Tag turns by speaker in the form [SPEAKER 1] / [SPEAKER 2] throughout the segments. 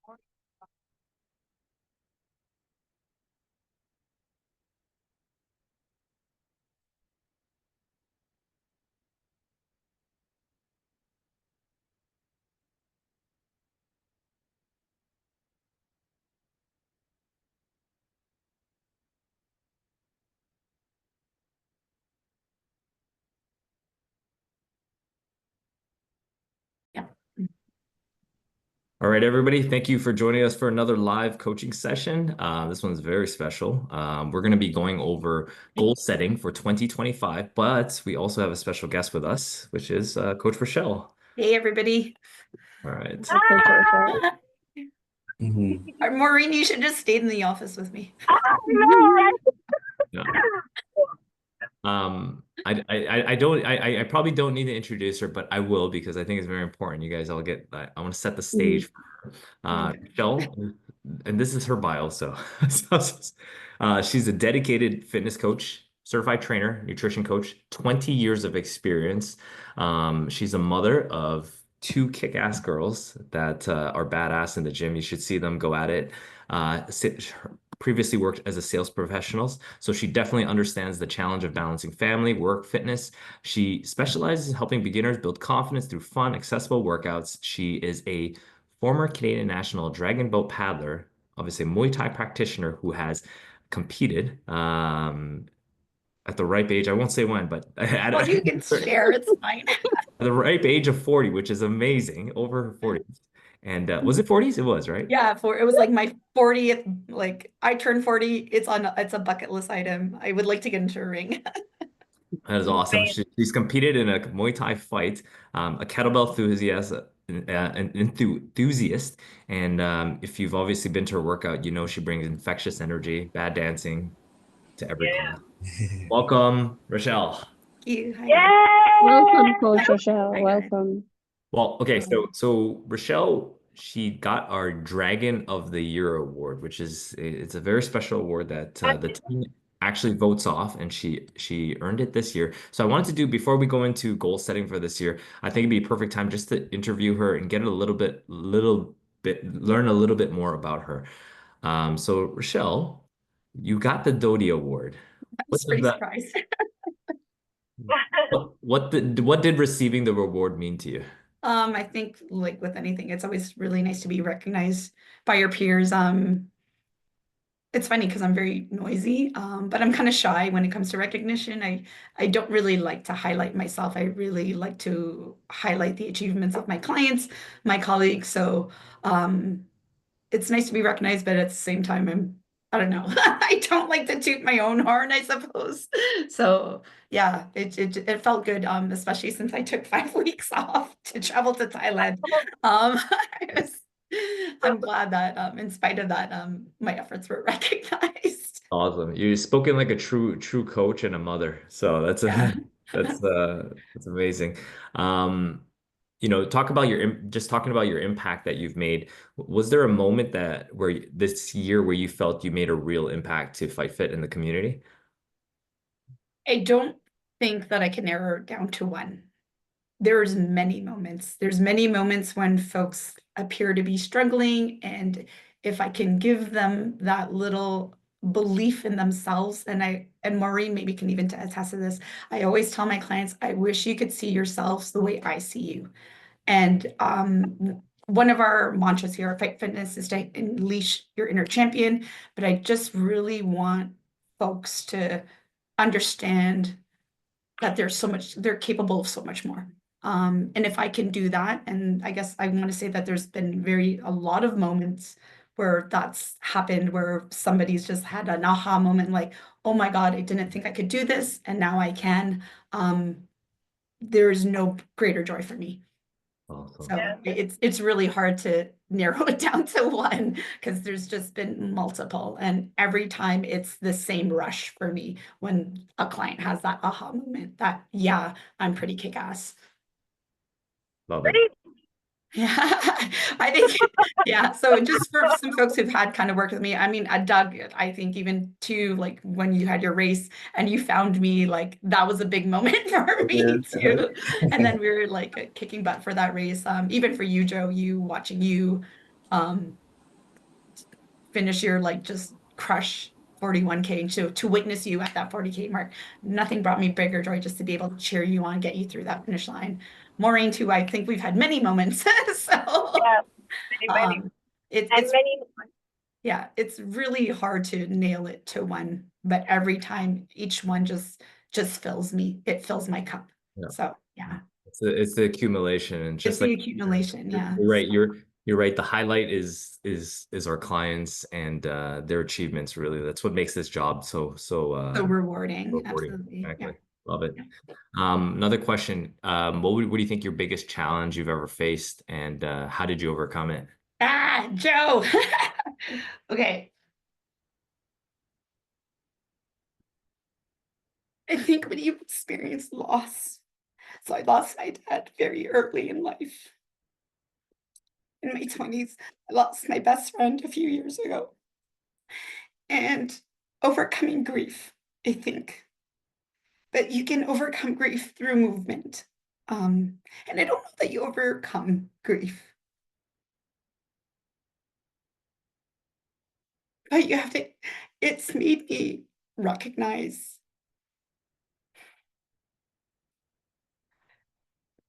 [SPEAKER 1] Yeah.
[SPEAKER 2] All right, everybody. Thank you for joining us for another live coaching session. This one's very special. We're going to be going over goal setting for 2025, but we also have a special guest with us, which is Coach Rachelle.
[SPEAKER 1] Hey, everybody.
[SPEAKER 2] All right.
[SPEAKER 3] Hi, Coach Rachelle.
[SPEAKER 2] Mhm.
[SPEAKER 1] Maureen, you should just stay in the office with me.
[SPEAKER 2] Yeah. I probably don't need to introduce her, but I will because I think it's very important. You guys all get, I want to set the stage. Rachelle, and this is her bio. So, she's a dedicated fitness coach, certified trainer, nutrition coach, 20 years of experience. She's a mother of two kick-ass girls that are badass in the gym. You should see them go at it. Previously worked as a sales professional, so she definitely understands the challenge of balancing family, work, fitness. She specializes in helping beginners build confidence through fun, accessible workouts. She is a former Canadian national dragon boat paddler, obviously a Muay Thai practitioner who has competed at the ripe age. I won't say when, but
[SPEAKER 1] Well, you can share. It's fine.
[SPEAKER 2] at the ripe age of 40, which is amazing, over her 40s. And was it 40s? It was, right?
[SPEAKER 1] Yeah, it was like my 40th, like I turned 40. It's a bucket list item. I would like to get into a ring.
[SPEAKER 2] That is awesome. She's competed in a Muay Thai fight, a kettlebell enthusiast. And if you've obviously been to her workout, you know she brings infectious energy, bad dancing to every
[SPEAKER 3] Yeah.
[SPEAKER 2] class. Welcome, Rachelle.
[SPEAKER 1] Thank you. Hi, guys.
[SPEAKER 3] Yay!
[SPEAKER 4] Welcome, Coach Rachelle.
[SPEAKER 1] Hi, guys.
[SPEAKER 4] Welcome.
[SPEAKER 2] Well, okay, so Rochelle, she got our Dragon of the Year award, which is it's a very special award that the team actually votes off, and she earned it this year. So I wanted to do before we go into goal setting for this year, I think it'd be a perfect time just to interview her and get a little bit, learn a little bit more about her. So Rochelle, you got the Doty Award.
[SPEAKER 1] I
[SPEAKER 2] What
[SPEAKER 1] was
[SPEAKER 2] does
[SPEAKER 1] pretty
[SPEAKER 2] that?
[SPEAKER 1] surprised.
[SPEAKER 2] What did receiving the reward mean to you?
[SPEAKER 1] I think like with anything, it's always really nice to be recognized by your peers. It's funny because I'm very noisy, but I'm kind of shy when it comes to recognition. I don't really like to highlight myself. I really like to highlight the achievements of my clients, my colleagues. So it's nice to be recognized, but at the same time, I don't know. I don't like to toot my own horn, I suppose. So yeah, it felt good, especially since I took 5 weeks off to travel to Thailand. I was I'm glad that in spite of that, my efforts were recognized.
[SPEAKER 2] Awesome. You've spoken like a true coach and a mother. So that's
[SPEAKER 1] Yeah.
[SPEAKER 2] a that's amazing. Um, talk about just talking about your impact that you've made. Was there a moment this year where you felt you made a real impact to Fight Fit in the community?
[SPEAKER 1] I don't think that I can narrow it down to one. There's many moments. There's many moments when folks appear to be struggling, and if I can give them that little belief in themselves, and Maureen maybe can even attest to this. I always tell my clients, I wish you could see yourselves the way I see you. And one of our mantras here at Fight Fitness is to unleash your inner champion. But I just really want folks to understand that there's so much, they're capable of so much more. And if I can do that, and I guess I want to say that there's been a lot of moments where that's happened, where somebody's just had an aha moment, like, oh my God, I didn't think I could do this, and now I can. There's no greater joy for me.
[SPEAKER 2] Awesome.
[SPEAKER 1] So it's really hard to narrow it down to one because there's just been multiple, and every time it's the same rush for me when a client has that aha moment that, yeah, I'm pretty kick-ass.
[SPEAKER 2] Love it.
[SPEAKER 1] Yeah, I think, yeah. So just for some folks who've had kind of worked with me, I mean, Doug, I think even too, like when you had your race and you found me, like that was a big moment for me too. And then we were like kicking butt for that race. Even for you, Joe, you watching you, um, finish your like just crush 41K and to witness you at that 40K mark. Nothing brought me bigger joy just to be able to cheer you on, get you through that finish line. Maureen too, I think we've had many moments. So
[SPEAKER 3] Yeah, many,
[SPEAKER 1] um
[SPEAKER 3] and
[SPEAKER 1] it's
[SPEAKER 3] many.
[SPEAKER 1] yeah, it's really hard to nail it to one, but every time each one just fills me. It fills my cup.
[SPEAKER 2] Yeah.
[SPEAKER 1] So yeah,
[SPEAKER 2] It's the accumulation, and
[SPEAKER 1] it's
[SPEAKER 2] just
[SPEAKER 1] the
[SPEAKER 2] like
[SPEAKER 1] accumulation. Yeah.
[SPEAKER 2] you're right. You're right. The highlight is our clients and their achievements. Really, that's what makes this job
[SPEAKER 1] So rewarding.
[SPEAKER 2] rewarding.
[SPEAKER 1] Absolutely. Yeah.
[SPEAKER 2] Exactly. Love it.
[SPEAKER 1] Yeah.
[SPEAKER 2] Another question. What do you think your biggest challenge you've ever faced, and how did you overcome it?
[SPEAKER 1] Ah, Joe. Okay. I think when you experience loss. So I lost my dad very early in life. In my 20s, I lost my best friend a few years ago. And overcoming grief, I think that you can overcome grief through movement. And I don't know that you overcome grief, but you have to, it's made me recognize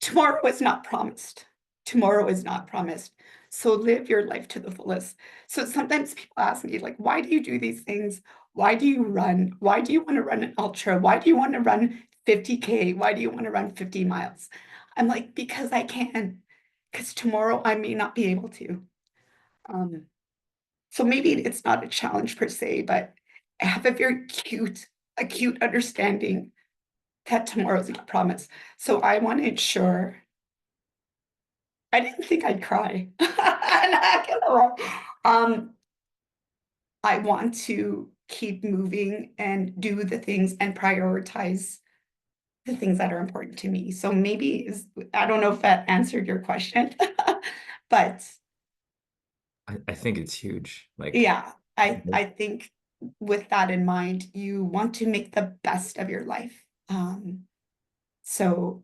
[SPEAKER 1] tomorrow is not promised. Tomorrow is not promised. So live your life to the fullest. So sometimes people ask me, like, why do you do these things? Why do you run? Why do you want to run an ultra? Why do you want to run 50K? Why do you want to run 50 miles? I'm like, because I can. Because tomorrow I may not be able to. Um, so maybe it's not a challenge per se, but I have a very acute understanding that tomorrow's not promised. So I want to ensure I didn't think I'd cry. I'm not gonna lie. I want to keep moving and do the things and prioritize the things that are important to me. So maybe I don't know if that answered your question, but
[SPEAKER 2] I think it's huge. Like,
[SPEAKER 1] yeah, I think with that in mind, you want to make the best of your life. So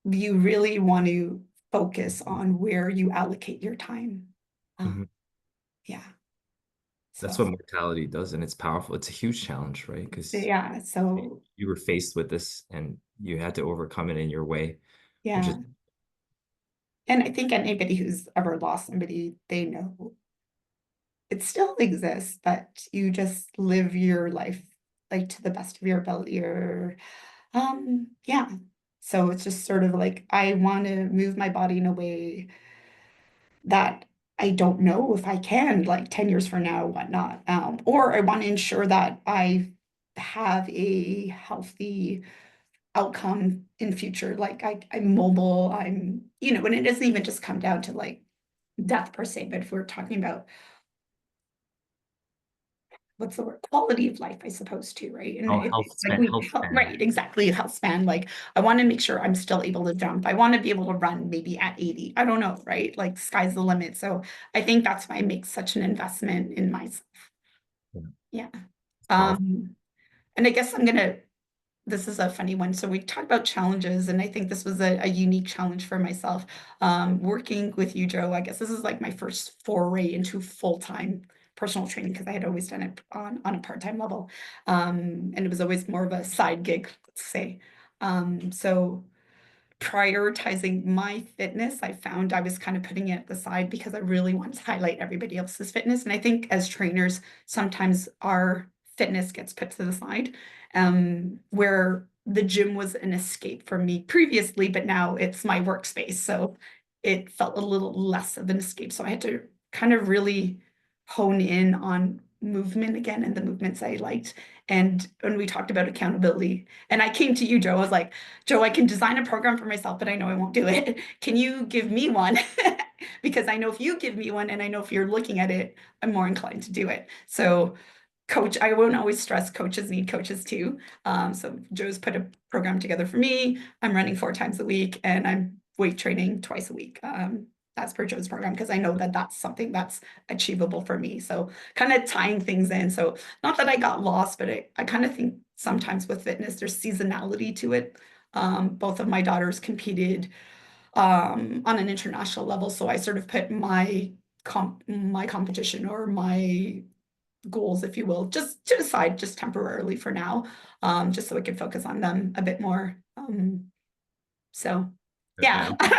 [SPEAKER 1] you really want to focus on where you allocate your time.
[SPEAKER 2] mhm.
[SPEAKER 1] Yeah.
[SPEAKER 2] That's
[SPEAKER 1] So
[SPEAKER 2] what mortality does, and it's powerful. It's a huge challenge, right? Because
[SPEAKER 1] yeah, so
[SPEAKER 2] you were faced with this, and you had to overcome it in your way, which is
[SPEAKER 1] yeah. And I think anybody who's ever lost somebody, they know it still exists, but you just live your life like to the best of your ability or yeah. So it's just sort of like I want to move my body in a way that I don't know if I can, like 10 years from now, whatnot. Or I want to ensure that I have a healthy outcome in future. Like I'm mobile, and it doesn't even just come down to like death per se, but if we're talking about what's the word, quality of life, I suppose too, right? And
[SPEAKER 2] health
[SPEAKER 1] like
[SPEAKER 2] span, health span.
[SPEAKER 1] right, exactly, health span. Like I want to make sure I'm still able to jump. I want to be able to run maybe at 80. I don't know, right? Like sky's the limit. So I think that's why I make such an investment in myself.
[SPEAKER 2] Yeah,
[SPEAKER 1] Yeah.
[SPEAKER 2] it's powerful.
[SPEAKER 1] And I guess this is a funny one. So we talked about challenges, and I think this was a unique challenge for myself. Working with you, Joe, I guess this is like my first foray into full-time personal training because I had always done it on a part-time level. And it was always more of a side gig, let's say. So prioritizing my fitness, I found I was kind of putting it at the side because I really want to highlight everybody else's fitness. And I think as trainers, sometimes our fitness gets put to the side, where the gym was an escape for me previously, but now it's my workspace. So it felt a little less of an escape. So I had to kind of really hone in on movement again and the movements I liked. And when we talked about accountability, and I came to you, Joe, I was like, Joe, I can design a program for myself, but I know I won't do it. Can you give me one? Because I know if you give me one and I know if you're looking at it, I'm more inclined to do it. So coach, I won't always stress coaches need coaches too. So Joe's put a program together for me. I'm running 4 times a week and I'm weight training twice a week. As per Joe's program, because I know that that's something that's achievable for me. So kind of tying things in. So not that I got lost, but I kind of think sometimes with fitness, there's seasonality to it. Both of my daughters competed on an international level. So I sort of put my my competition or my goals, if you will, just to the side, just temporarily for now, just so I can focus on them a bit more. So yeah.
[SPEAKER 2] Yeah.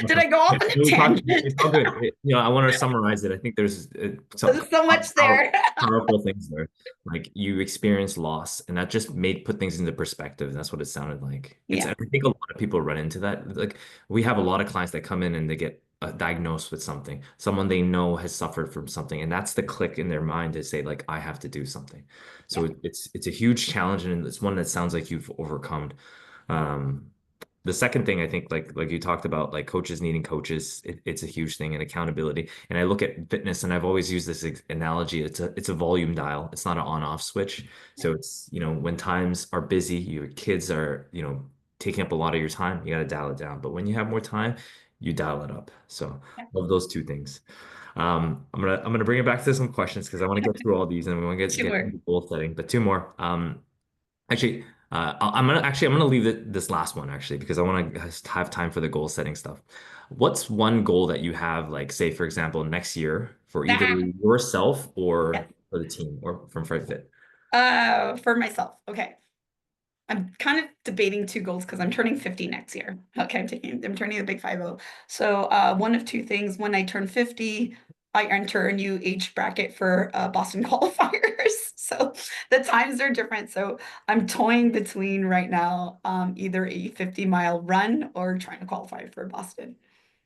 [SPEAKER 1] Did I go off on a
[SPEAKER 2] We talked,
[SPEAKER 1] tangent?
[SPEAKER 2] it's all good. I want to summarize it. I think there's some
[SPEAKER 1] There's so much there.
[SPEAKER 2] powerful things there. Like you experience loss, and that just put things into perspective. That's what it sounded like.
[SPEAKER 1] Yeah,
[SPEAKER 2] I think a lot of people run into that. Like we have a lot of clients that come in and they get diagnosed with something. Someone they know has suffered from something, and that's the click in their mind to say like, I have to do something. So
[SPEAKER 1] yeah,
[SPEAKER 2] it's a huge challenge, and it's one that sounds like you've overcome. Um, the second thing I think, like you talked about, like coaches needing coaches, it's a huge thing, and accountability. And I look at fitness, and I've always used this analogy. It's a volume dial. It's not an on-off switch. So it's, when times are busy, your kids are, taking up a lot of your time, you got to dial it down. But when you have more time, you dial it up. So
[SPEAKER 1] yeah.
[SPEAKER 2] love those two things. I'm gonna bring it back to some questions because I want to get through all these, and we want to get
[SPEAKER 1] Sure.
[SPEAKER 2] into goal setting. But two more. Actually, I'm gonna leave this last one actually because I want to have time for the goal setting stuff. What's one goal that you have, like say for example, next year for either
[SPEAKER 1] Ah,
[SPEAKER 2] yourself
[SPEAKER 1] yeah.
[SPEAKER 2] or for the team or from Fright Fit?
[SPEAKER 1] For myself. Okay. I'm kind of debating two goals because I'm turning 50 next year. Okay, I'm turning the big 50. So one of two things. When I turn 50, I enter a new age bracket for Boston qualifiers. So the times are different. So I'm toying between right now either a 50-mile run or trying to qualify for Boston.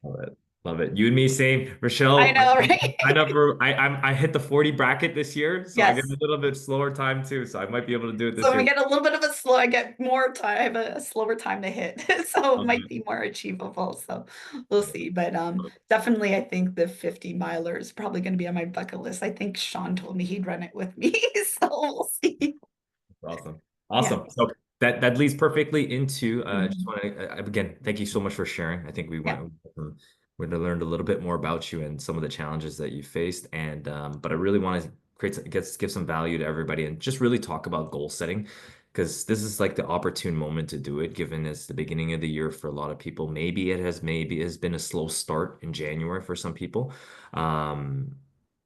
[SPEAKER 2] Love it. Love it. You and me, same.
[SPEAKER 1] I
[SPEAKER 2] Rochelle,
[SPEAKER 1] know, right?
[SPEAKER 2] I never, I hit the 40 bracket this year, so I get
[SPEAKER 1] Yes.
[SPEAKER 2] a little bit slower time too. So I might be able to do it this
[SPEAKER 1] So we
[SPEAKER 2] year.
[SPEAKER 1] get a little bit of a slow, I get more time, I have a slower time to hit. So it
[SPEAKER 2] Love
[SPEAKER 1] might
[SPEAKER 2] it.
[SPEAKER 1] be more achievable. So we'll
[SPEAKER 2] Love
[SPEAKER 1] see. But
[SPEAKER 2] it.
[SPEAKER 1] definitely I think the 50 miler is probably going to be on my bucket list. I think Sean told me he'd run it with me. So we'll see.
[SPEAKER 2] Awesome.
[SPEAKER 1] Yeah.
[SPEAKER 2] Awesome. So that leads perfectly into just
[SPEAKER 1] Mhm.
[SPEAKER 2] want to again thank you so much for sharing. I think
[SPEAKER 1] Yeah.
[SPEAKER 2] we learned a little bit more about you and some of the challenges that you faced, and but I really want to give some value to everybody and just really talk about goal setting because this is like the opportune moment to do it, given it's the beginning of the year for a lot of people. Maybe it has been a slow start in January for some people. Um,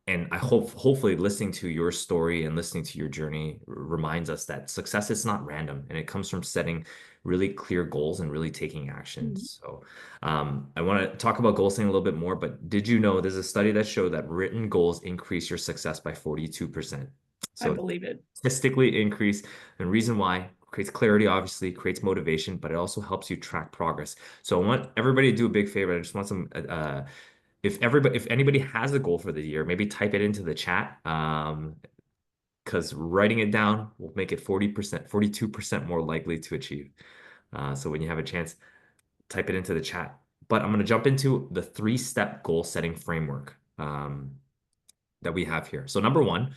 [SPEAKER 2] and I hopefully listening to your story and listening to your journey reminds us that success is not random and it comes from setting really clear goals and really taking
[SPEAKER 1] Mhm.
[SPEAKER 2] actions. So I want to talk about goal setting a little bit more, but did you know there's a study that showed that written goals increase your success by 42%?
[SPEAKER 1] I
[SPEAKER 2] So
[SPEAKER 1] believe it.
[SPEAKER 2] statistically increase. And reason why creates clarity, obviously creates motivation, but it also helps you track progress. So I want everybody to do a big favor. I just want some if anybody has a goal for the year, maybe type it into the chat. Because writing it down will make it 40%, 42% more likely to achieve. So when you have a chance, type it into the chat. But I'm going to jump into the three-step goal setting framework that we have here. So number one,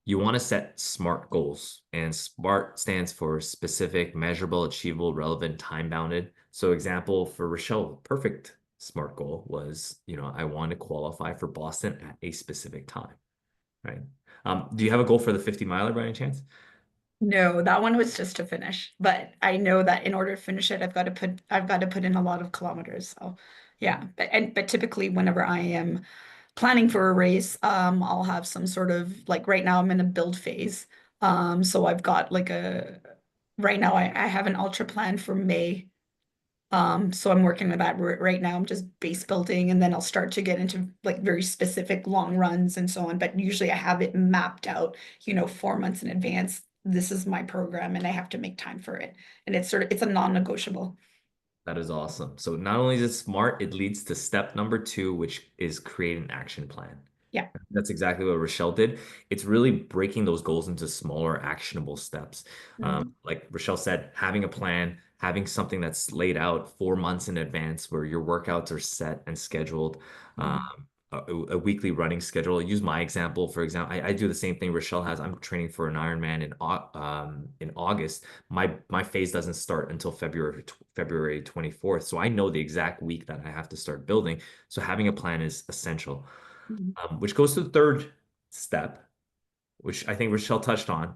[SPEAKER 2] you want to set SMART goals, and SMART stands for specific, measurable, achievable, relevant, time-bounded. So example for Rochelle, perfect SMART goal was, I want to qualify for Boston at a specific time, right? Do you have a goal for the 50 miler by any chance?
[SPEAKER 1] No, that one was just to finish. But I know that in order to finish it, I've got to put in a lot of kilometers. So yeah. But typically whenever I am planning for a race, I'll have some sort of like right now I'm in a build phase. So I've got like right now I have an ultra plan for May. So I'm working with that right now. I'm just base building and then I'll start to get into like very specific long runs and so on. But usually I have it mapped out, 4 months in advance. This is my program and I have to make time for it. And it's a non-negotiable.
[SPEAKER 2] That is awesome. So not only is it smart, it leads to step number two, which is create an action plan.
[SPEAKER 1] Yeah.
[SPEAKER 2] That's exactly what Rochelle did. It's really breaking those goals into smaller, actionable steps.
[SPEAKER 1] Mhm.
[SPEAKER 2] Like Rochelle said, having a plan, having something that's laid out 4 months in advance where your workouts are set and scheduled, um,
[SPEAKER 1] Mhm.
[SPEAKER 2] a weekly running schedule. Use my example, for example. I do the same thing Rochelle has. I'm training for an Ironman in August. My phase doesn't start until February 24th. So I know the exact week that I have to start building. So having a plan is essential.
[SPEAKER 1] Mhm.
[SPEAKER 2] Which goes to the third step, which I think Rochelle touched on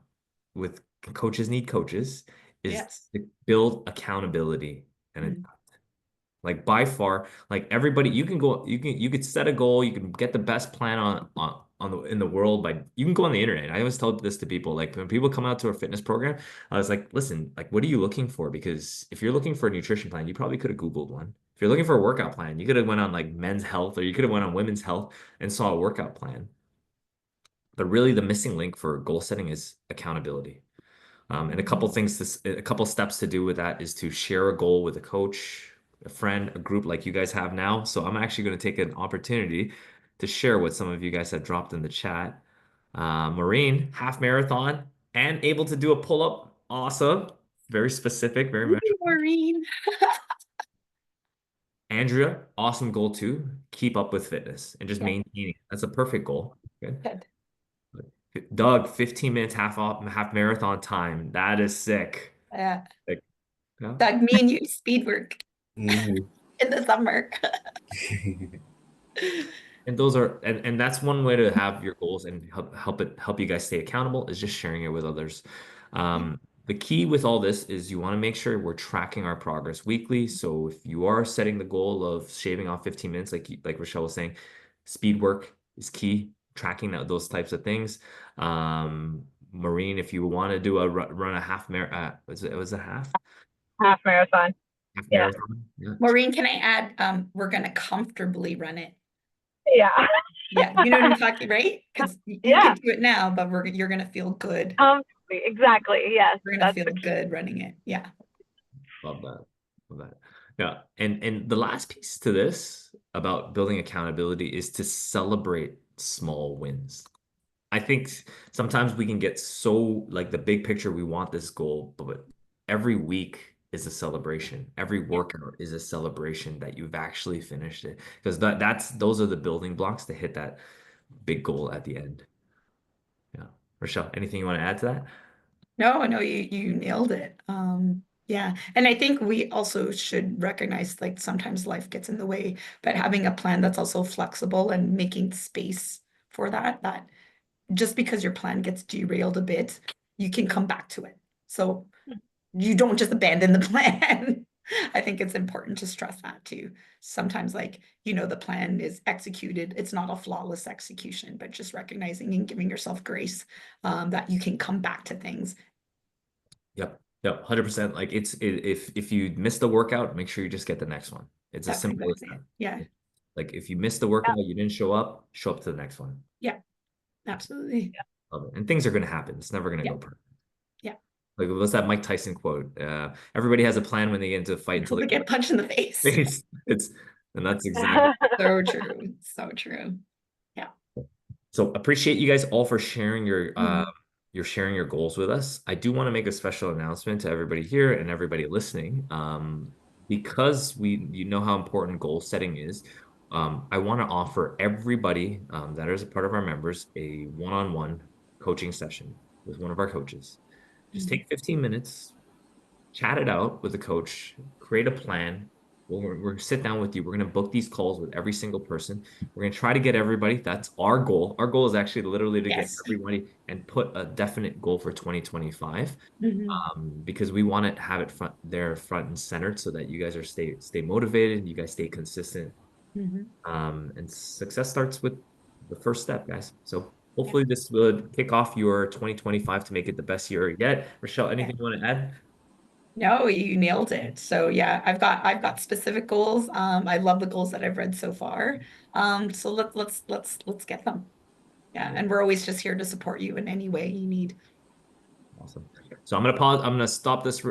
[SPEAKER 2] with coaches need coaches, is
[SPEAKER 1] Yes.
[SPEAKER 2] to build accountability and
[SPEAKER 1] Mhm.
[SPEAKER 2] Like by far, like everybody, you could set a goal, you can get the best plan in the world by you can go on the internet. I always tell this to people, like when people come out to a fitness program, I was like, listen, like what are you looking for? Because if you're looking for a nutrition plan, you probably could have Googled one. If you're looking for a workout plan, you could have went on like Men's Health or you could have went on Women's Health and saw a workout plan. But really, the missing link for goal setting is accountability. And a couple steps to do with that is to share a goal with a coach, a friend, a group like you guys have now. So I'm actually going to take an opportunity to share what some of you guys have dropped in the chat. Maureen, half marathon and able to do a pull-up. Awesome. Very specific, very
[SPEAKER 1] Ooh,
[SPEAKER 2] measurable.
[SPEAKER 1] Maureen.
[SPEAKER 2] Andrea, awesome goal too. Keep up with fitness and just
[SPEAKER 1] Yeah,
[SPEAKER 2] maintaining it. That's a perfect goal. Good.
[SPEAKER 1] good.
[SPEAKER 2] Doug, 15 minutes half marathon time. That is sick.
[SPEAKER 1] Yeah.
[SPEAKER 2] Like, yeah.
[SPEAKER 1] Doug, me and you speed work
[SPEAKER 3] Mhm.
[SPEAKER 1] in the summer.
[SPEAKER 2] And those are and that's one way to have your goals and help you guys stay accountable is just sharing it with others.
[SPEAKER 1] Yeah.
[SPEAKER 2] The key with all this is you want to make sure we're tracking our progress weekly. So if you are setting the goal of shaving off 15 minutes, like Rachelle was saying, speed work is key. Tracking those types of things. Maureen, if you want to do a run a half was it
[SPEAKER 4] Half marathon.
[SPEAKER 2] half
[SPEAKER 4] Yeah.
[SPEAKER 2] marathon? Yeah.
[SPEAKER 1] Maureen, can I add, we're gonna comfortably run it.
[SPEAKER 4] Yeah.
[SPEAKER 1] Yeah, you know what I'm talking, right? Because you
[SPEAKER 4] Yeah.
[SPEAKER 1] can do it now, but you're gonna feel good.
[SPEAKER 4] Exactly. Yes.
[SPEAKER 1] You're gonna
[SPEAKER 4] That's
[SPEAKER 1] feel
[SPEAKER 4] the key.
[SPEAKER 1] good running it. Yeah.
[SPEAKER 2] Love that. Love that. Yeah. And the last piece to this about building accountability is to celebrate small wins. I think sometimes we can get so like the big picture, we want this goal, but every week is a celebration. Every workout is a celebration that you've actually finished it. Because those are the building blocks to hit that big goal at the end. Yeah. Rochelle, anything you want to add to that?
[SPEAKER 1] No, no, you nailed it. Yeah. And I think we also should recognize like sometimes life gets in the way, but having a plan that's also flexible and making space for that just because your plan gets derailed a bit, you can come back to it. So you don't just abandon the plan. I think it's important to stress that too. Sometimes, like, the plan is executed. It's not a flawless execution, but just recognizing and giving yourself grace that you can come back to things.
[SPEAKER 2] Yep. Yep. 100%. Like if you miss the workout, make sure you just get the next one. It's as
[SPEAKER 1] That's
[SPEAKER 2] simple as
[SPEAKER 1] exactly
[SPEAKER 2] that.
[SPEAKER 1] it. Yeah.
[SPEAKER 2] Like if you missed the workout, you didn't show up to the next one.
[SPEAKER 1] Yeah. Absolutely.
[SPEAKER 2] Love it. And things are going to happen. It's never going to
[SPEAKER 1] Yeah.
[SPEAKER 2] go perfect.
[SPEAKER 1] Yeah.
[SPEAKER 2] Like what's that Mike Tyson quote? Everybody has a plan when they get into a fight until
[SPEAKER 1] Until they get punched in the face.
[SPEAKER 2] And that's exactly.
[SPEAKER 1] So true. So true. Yeah.
[SPEAKER 2] So appreciate you guys all for sharing
[SPEAKER 1] Mhm.
[SPEAKER 2] you're sharing your goals with us. I do want to make a special announcement to everybody here and everybody listening. Because you know how important goal setting is. I want to offer everybody that is a part of our members a one-on-one coaching session with one of our coaches. Just take 15 minutes, chat it out with the coach, create a plan. We're going to sit down with you. We're going to book these calls with every single person. We're going to try to get everybody. That's our goal. Our goal is actually literally to get
[SPEAKER 1] Yes.
[SPEAKER 2] everybody and put a definite goal for 2025
[SPEAKER 1] Mhm.
[SPEAKER 2] because we want to have it front and centered so that you guys are stay motivated, you guys stay consistent.
[SPEAKER 1] Mhm.
[SPEAKER 2] And success starts with the first step, guys. So
[SPEAKER 1] Yeah.
[SPEAKER 2] hopefully this will kick off your 2025 to make it the best year yet. Rachelle, anything you want to add?
[SPEAKER 1] No, you nailed it. So yeah, I've got specific goals. I love the goals that I've read so far. So let's get them. Yeah, and we're always just here to support you in any way you need.
[SPEAKER 2] Awesome. So I'm gonna pause. I'm gonna stop this